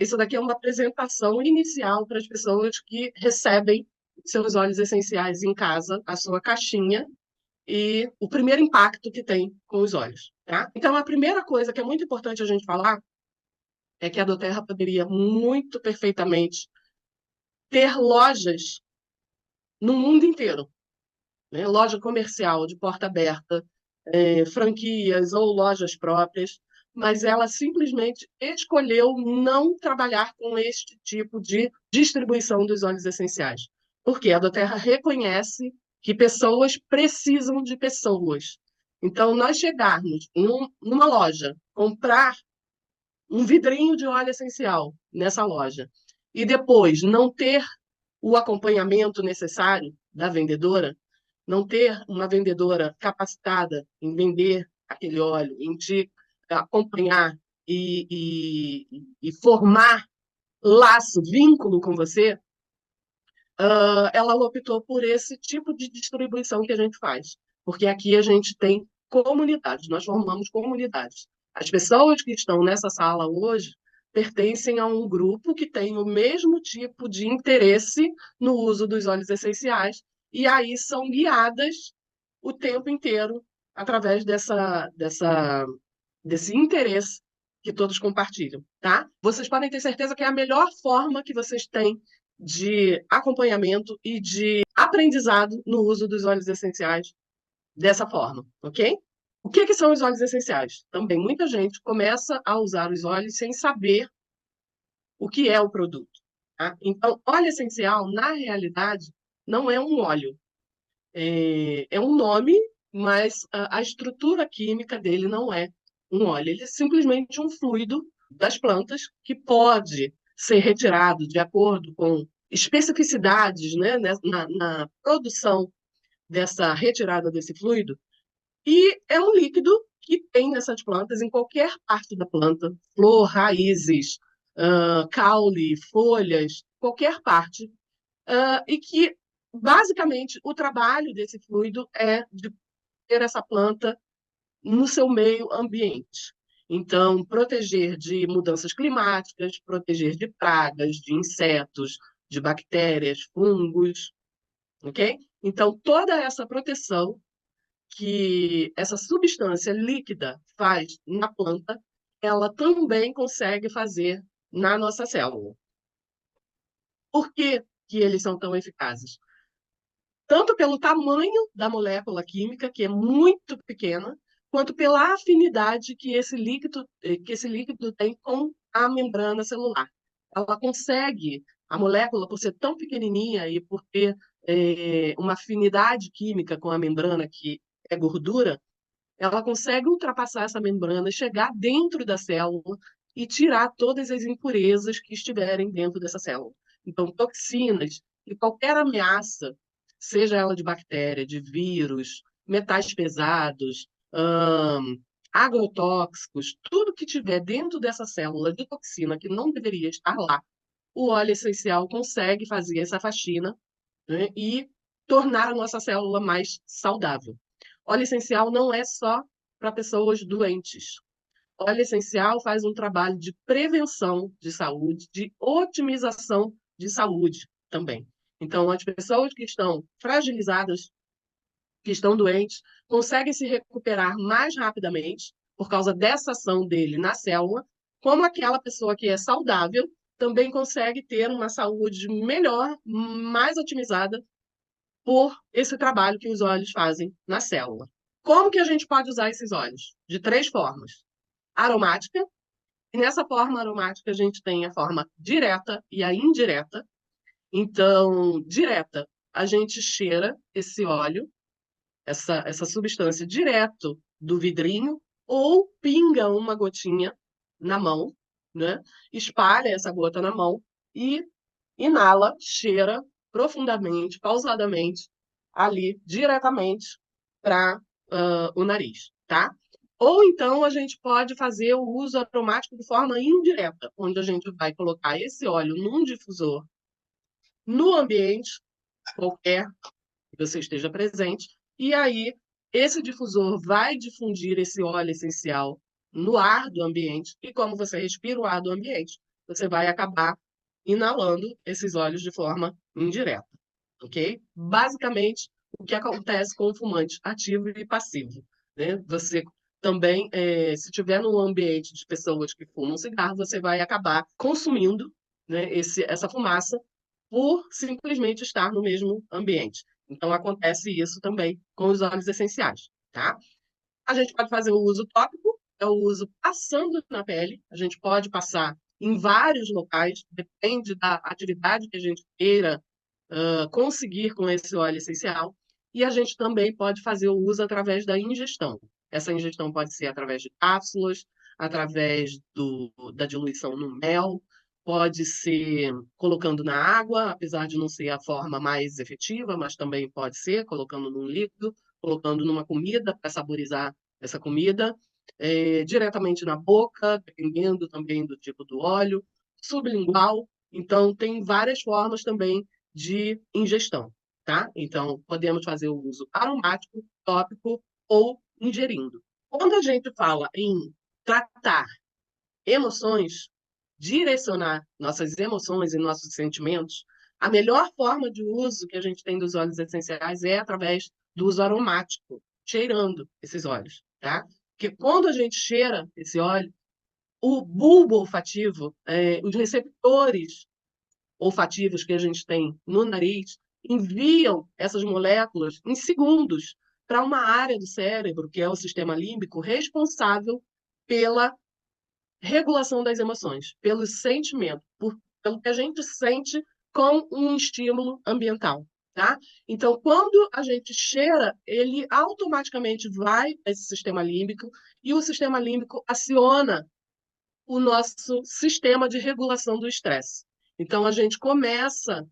Isso daqui é uma apresentação inicial para as pessoas que recebem seus óleos essenciais em casa, a sua caixinha, e o primeiro impacto que tem com os óleos, tá? Então, a primeira coisa que é muito importante a gente falar é que a doTERRA poderia muito perfeitamente ter lojas no mundo inteiro, né? Loja comercial de porta aberta, franquias ou lojas próprias, mas ela simplesmente escolheu não trabalhar com este tipo de distribuição dos óleos essenciais. Porque a doTERRA reconhece que pessoas precisam de pessoas. Então, nós chegarmos numa loja, comprar um vidrinho de óleo essencial nessa loja e depois não ter o acompanhamento necessário da vendedora, não ter uma vendedora capacitada em vender aquele óleo, em te acompanhar e formar laço, vínculo com você, ela optou por esse tipo de distribuição que a gente faz. Porque aqui a gente tem comunidades, nós formamos comunidades. As pessoas que estão nessa sala hoje pertencem a um grupo que tem o mesmo tipo de interesse no uso dos óleos essenciais, e aí são guiadas o tempo inteiro através desse interesse que todos compartilham, tá? Vocês podem ter certeza que é a melhor forma que vocês têm de acompanhamento e de aprendizado no uso dos óleos essenciais dessa forma, ok? O que são os óleos essenciais? Também muita gente começa a usar os óleos sem saber o que é o produto, tá? Então, óleo essencial, na realidade, não é um óleo. É um nome, mas a estrutura química dele não é um óleo. Ele é simplesmente um fluido das plantas que pode ser retirado de acordo com especificidades, né, na produção dessa retirada desse fluido. E é um líquido que tem nessas plantas, em qualquer parte da planta, flor, raízes, caule, folhas, qualquer parte, e que, basicamente, o trabalho desse fluido é de ter essa planta no seu meio ambiente. Então, proteger de mudanças climáticas, proteger de pragas, de insetos, de bactérias, fungos, ok? Então, toda essa proteção que essa substância líquida faz na planta, ela também consegue fazer na nossa célula. Por que que eles são tão eficazes? Tanto pelo tamanho da molécula química, que é muito pequena, quanto pela afinidade que esse líquido tem com a membrana celular. Ela consegue, a molécula, por ser tão pequenininha e por ter uma afinidade química com a membrana, que é gordura, ela consegue ultrapassar essa membrana, chegar dentro da célula e tirar todas as impurezas que estiverem dentro dessa célula. Então, toxinas e qualquer ameaça, seja ela de bactéria, de vírus, metais pesados, agrotóxicos, tudo que tiver dentro dessa célula de toxina que não deveria estar lá, o óleo essencial consegue fazer essa faxina, né, e tornar a nossa célula mais saudável. Óleo essencial não é só para pessoas doentes. Óleo essencial faz um trabalho de prevenção de saúde, de otimização de saúde também. Então, as pessoas que estão fragilizadas, que estão doentes, conseguem se recuperar mais rapidamente por causa dessa ação dele na célula, como aquela pessoa que é saudável também consegue ter uma saúde melhor, mais otimizada por esse trabalho que os óleos fazem na célula. Como que a gente pode usar esses óleos? De três formas. Aromática, e nessa forma aromática a gente tem a forma direta e a indireta. Então, direta, a gente cheira esse óleo, essa substância direto do vidrinho, ou pinga uma gotinha na mão, né? Espalha essa gota na mão e inala, cheira profundamente, pausadamente, ali, diretamente para o nariz, tá? Ou então a gente pode fazer o uso aromático de forma indireta, onde a gente vai colocar esse óleo num difusor no ambiente qualquer que você esteja presente, e aí esse difusor vai difundir esse óleo essencial no ar do ambiente, e como você respira o ar do ambiente, você vai acabar inalando esses óleos de forma indireta, ok? Basicamente, o que acontece com o fumante ativo e passivo, né? Você também, se tiver num ambiente de pessoas que fumam cigarro, você vai acabar consumindo, né, essa fumaça por simplesmente estar no mesmo ambiente. Então, acontece isso também com os óleos essenciais, tá? A gente pode fazer o uso tópico, é o uso passando na pele. A gente pode passar em vários locais, depende da atividade que a gente queira conseguir com esse óleo essencial. E a gente também pode fazer o uso através da ingestão. Essa ingestão pode ser através de cápsulas, através da diluição no mel, pode ser colocando na água, apesar de não ser a forma mais efetiva, mas também pode ser colocando num líquido, colocando numa comida para saborizar essa comida, diretamente na boca, dependendo também do tipo do óleo, sublingual. Então, tem várias formas também de ingestão, tá? Então, podemos fazer o uso aromático, tópico ou ingerindo. Quando a gente fala em tratar emoções, direcionar nossas emoções e nossos sentimentos, a melhor forma de uso que a gente tem dos óleos essenciais é através do uso aromático, cheirando esses óleos, tá? Porque quando a gente cheira esse óleo, o bulbo olfativo, os receptores olfativos que a gente tem no nariz enviam essas moléculas em segundos para uma área do cérebro, que é o sistema límbico, responsável pela regulação das emoções, pelo sentimento, pelo que a gente sente com um estímulo ambiental, tá? Então, quando a gente cheira, ele automaticamente vai para esse sistema límbico e o sistema límbico aciona o nosso sistema de regulação do estresse. Então, a gente começa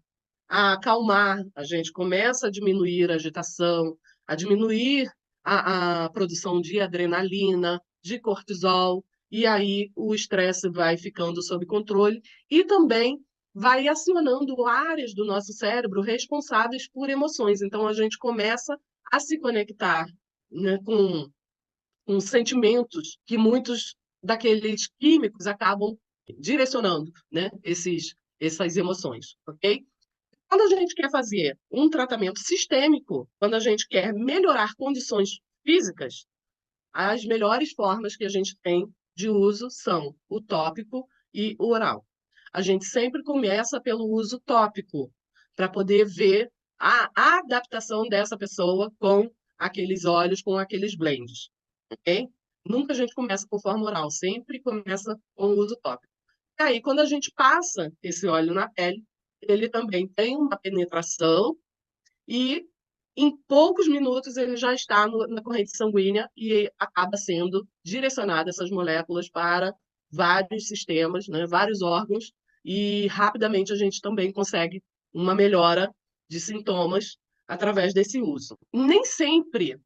a acalmar, a gente começa a diminuir a agitação, a diminuir a produção de adrenalina, de cortisol, e aí o estresse vai ficando sob controle e também vai acionando áreas do nosso cérebro responsáveis por emoções. Então, a gente começa a se conectar, né, com sentimentos que muitos daqueles químicos acabam direcionando, né, essas emoções, ok? Quando a gente quer fazer um tratamento sistêmico, quando a gente quer melhorar condições físicas, as melhores formas que a gente tem de uso são o tópico e o oral. A gente sempre começa pelo uso tópico, para poder ver a adaptação dessa pessoa com aqueles óleos, com aqueles blends, ok? Nunca a gente começa com forma oral, sempre começa com o uso tópico. E aí, quando a gente passa esse óleo na pele, ele também tem uma penetração e em poucos minutos ele já está na corrente sanguínea e acaba sendo direcionada essas moléculas para vários sistemas, né, vários órgãos, e rapidamente a gente também consegue uma melhora de sintomas através desse uso. Nem sempre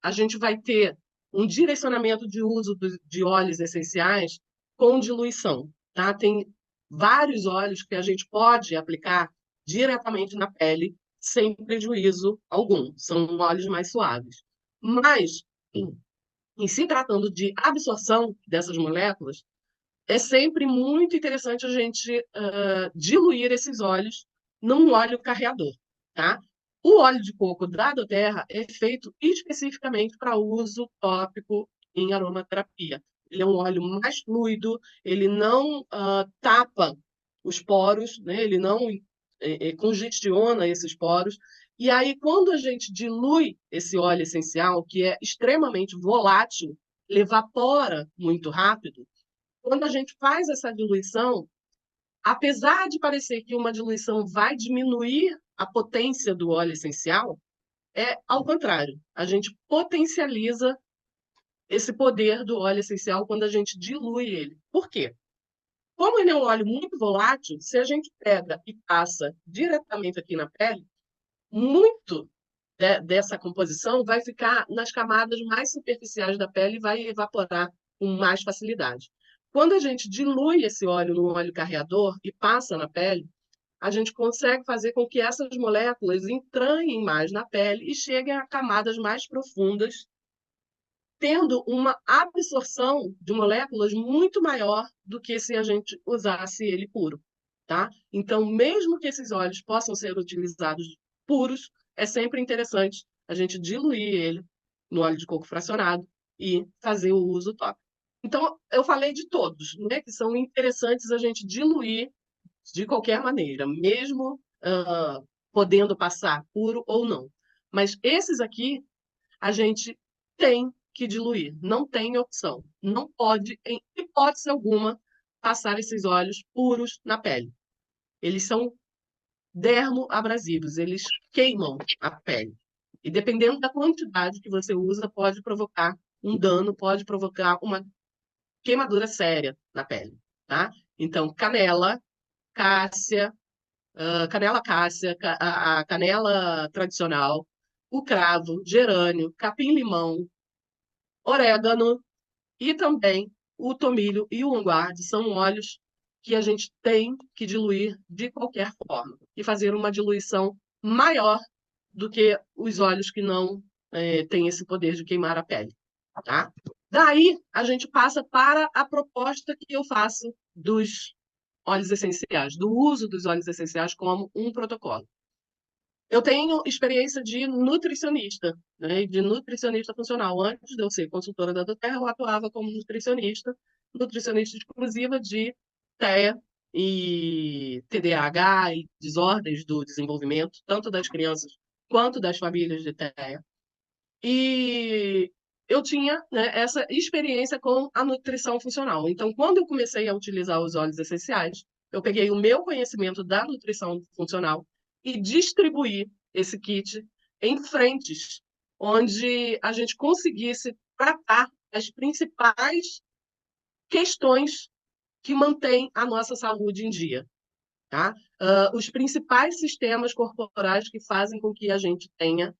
a gente vai ter um direcionamento de uso de óleos essenciais com diluição, tá? Tem vários óleos que a gente pode aplicar diretamente na pele sem prejuízo algum. São óleos mais suaves. Mas, em se tratando de absorção dessas moléculas, é sempre muito interessante a gente diluir esses óleos num óleo carreador, tá? O óleo de coco da doTERRA é feito especificamente para uso tópico em aromaterapia. Ele é um óleo mais fluido, ele não tapa os poros, né? Ele não congestiona esses poros. E aí, quando a gente dilui esse óleo essencial, que é extremamente volátil, ele evapora muito rápido, quando a gente faz essa diluição, apesar de parecer que uma diluição vai diminuir a potência do óleo essencial, é ao contrário. A gente potencializa esse poder do óleo essencial quando a gente dilui ele. Por quê? Como ele é um óleo muito volátil, se a gente pega e passa diretamente aqui na pele, muito dessa composição vai ficar nas camadas mais superficiais da pele e vai evaporar com mais facilidade. Quando a gente dilui esse óleo no óleo carreador e passa na pele, a gente consegue fazer com que essas moléculas entranhem mais na pele e cheguem a camadas mais profundas tendo uma absorção de moléculas muito maior do que se a gente usasse ele puro, tá? Então, mesmo que esses óleos possam ser utilizados puros, é sempre interessante a gente diluir ele no óleo de coco fracionado e fazer o uso tópico. Então, eu falei de todos, né, que são interessantes a gente diluir de qualquer maneira, mesmo podendo passar puro ou não. Mas esses aqui, a gente tem que diluir, não tem opção. Não pode, em hipótese alguma, passar esses óleos puros na pele. Eles são dermoabrasivos, eles queimam a pele. E dependendo da quantidade que você usa, pode provocar um dano, pode provocar uma queimadura séria na pele, tá? Então, cássia, canela cássia, a canela tradicional, o cravo, gerânio, capim-limão, orégano e também o tomilho e o onguarde são óleos que a gente tem que diluir de qualquer forma e fazer uma diluição maior do que os óleos que não têm esse poder de queimar a pele, tá? Daí a gente passa para a proposta que eu faço dos óleos essenciais, do uso dos óleos essenciais como um protocolo. Eu tenho experiência de nutricionista, né, de nutricionista funcional. Antes de eu ser consultora da doTERRA, eu atuava como nutricionista exclusiva de TEA e TDAH e desordens do desenvolvimento, tanto das crianças quanto das famílias de TEA. E eu tinha, né, essa experiência com a nutrição funcional. Então, quando eu comecei a utilizar os óleos essenciais, eu peguei o meu conhecimento da nutrição funcional e distribuí esse kit em frentes onde a gente conseguisse tratar as principais questões que mantêm a nossa saúde em dia, tá? Os principais sistemas corporais que fazem com que a gente tenha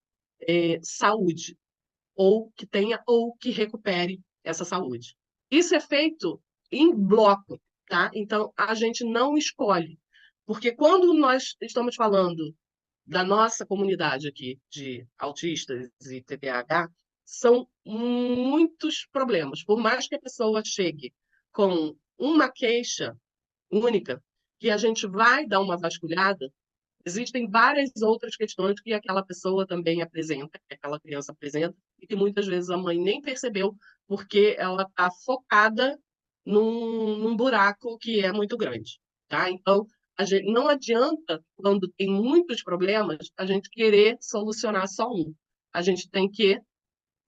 saúde ou que tenha ou que recupere essa saúde. Isso é feito em bloco, tá? Então a gente não escolhe, porque quando nós estamos falando da nossa comunidade aqui de autistas e TDAH, são muitos problemas. Por mais que a pessoa chegue com uma queixa única, que a gente vai dar uma vasculhada, existem várias outras questões que aquela pessoa também apresenta, que aquela criança apresenta, e que muitas vezes a mãe nem percebeu, porque ela está focada num buraco que é muito grande, tá? Então, não adianta, quando tem muitos problemas, a gente querer solucionar só um. A gente tem que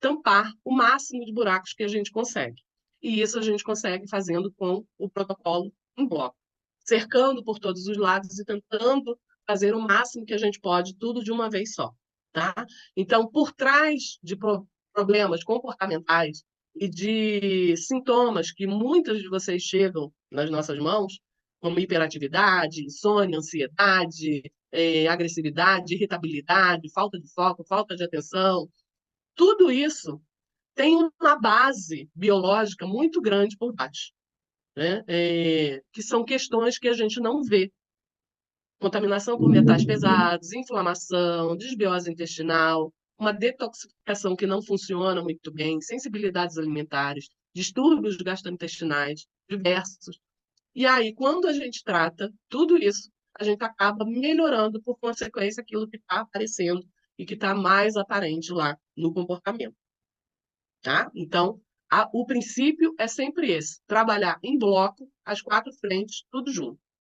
tampar o máximo de buracos que a gente consegue. E isso a gente consegue fazendo com o protocolo em bloco, cercando por todos os lados e tentando fazer o máximo que a gente pode, tudo de uma vez só, tá? Então, por trás de problemas comportamentais e de sintomas que muitas de vocês chegam nas nossas mãos, como hiperatividade, insônia, ansiedade, agressividade, irritabilidade, falta de foco, falta de atenção, tudo isso tem uma base biológica muito grande por baixo, né? Que são questões que a gente não vê. Contaminação por metais pesados, inflamação, desbiose intestinal, uma detoxificação que não funciona muito bem, sensibilidades alimentares, distúrbios gastrointestinais diversos. E aí, quando a gente trata tudo isso, a gente acaba melhorando, por consequência, aquilo que está aparecendo e que está mais aparente lá no comportamento. Tá? Então, o princípio é sempre esse: trabalhar em bloco, as 4 frentes, tudo junto.